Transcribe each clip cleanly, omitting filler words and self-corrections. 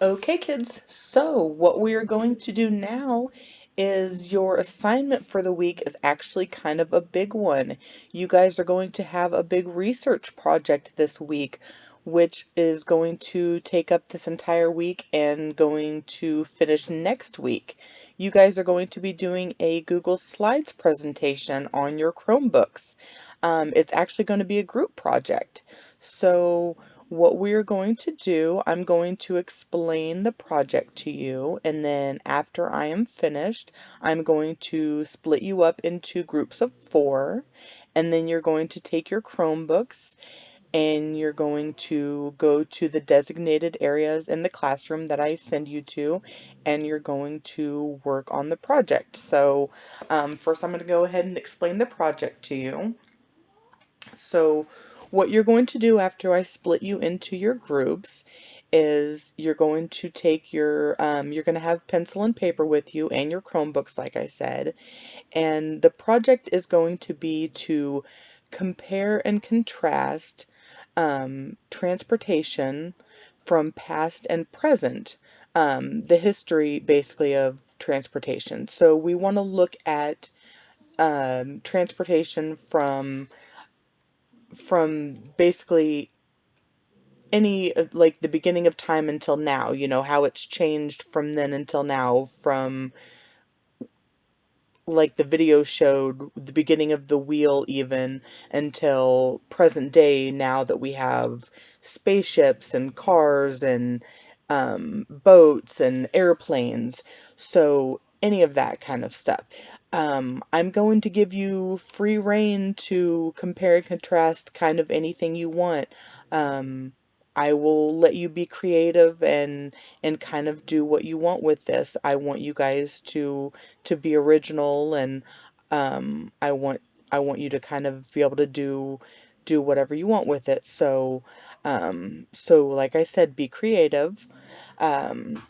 Okay, kids, so what we are going to do now is your assignment for the week is actually kind of a big one. You guys are going to have a big research project this week, which is going to take up this entire week and going to finish next week. You guys are going to be doing a Google Slides presentation on your Chromebooks. It's actually going to be a group project. So what we're going to do, I'm going to explain the project to you, and then after I am finished, I'm going to split you up into groups of 4, and then you're going to take your Chromebooks and you're going to go to the designated areas in the classroom that I send you to, and you're going to work on the project. So, first I'm going to go ahead and explain the project to you. So, what you're going to do after I split you into your groups is you're going to take you're going to have pencil and paper with you and your Chromebooks, like I said, and the project is going to be to compare and contrast transportation from past and present, the history basically of transportation. So, we want to look at transportation from basically any like the beginning of time until now, how it's changed from then until now, from like the video showed the beginning of the wheel even until present day, now that we have spaceships and cars and boats and airplanes. So any of that kind of stuff. I'm going to give you free reign to compare and contrast kind of anything you want. I will let you be creative and kind of do what you want with this. I want you guys to be original, and I want you to kind of be able to do whatever you want with it. So like I said, be creative. Um,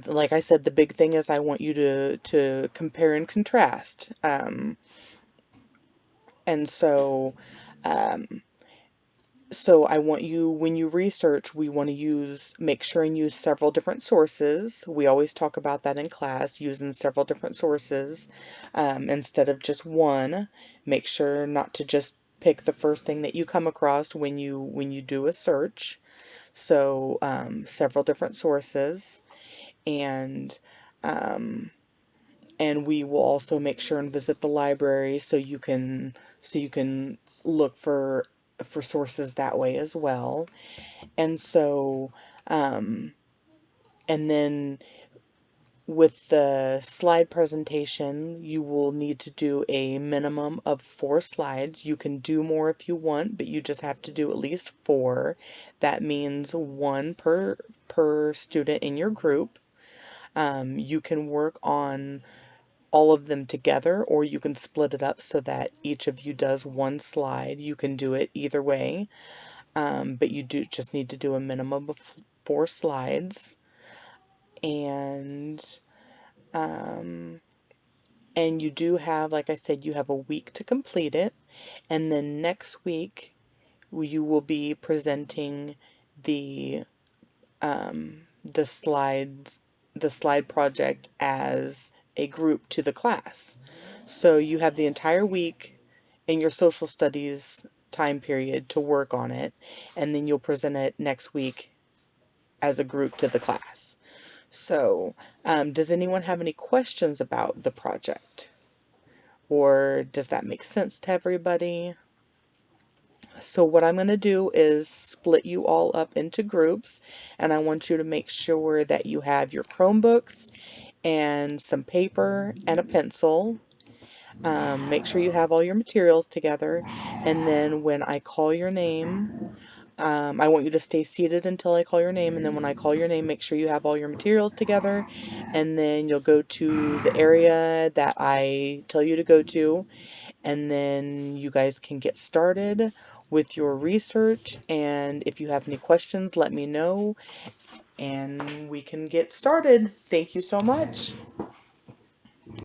like I said, the big thing is I want you to compare and contrast. And um, so I want you, when you research, we want to make sure and use several different sources. We always talk about that in class, using several different sources instead of just one. Make sure not to just pick the first thing that you come across when you do a search. So several different sources, and um, and we will also make sure and visit the library so you can look for sources that way as well. And so um, and then with the slide presentation, you will need to do a minimum of 4 slides. You can do more if you want, but you just have to do at least 4. That means one per student in your group. You can work on all of them together, or you can split it up so that each of you does 1 slide. You can do it either way, but you do just need to do a minimum of 4 slides, and um, and you do have, like I said, you have a week to complete it, and then next week you will be presenting the the slides the slide project as a group to the class. So you have the entire week in your social studies time period to work on it, and then you'll present it next week as a group to the class. So, does anyone have any questions about the project? Or does that make sense to everybody? So what I'm going to do is split you all up into groups, and I want you to make sure that you have your Chromebooks and some paper and a pencil. Make sure you have all your materials together, and then when I call your name, I want you to stay seated until I call your name, and then when I call your name, make sure you have all your materials together, and then you'll go to the area that I tell you to go to, and then you guys can get started with your research. And if you have any questions, let me know, and we can get started. Thank you so much.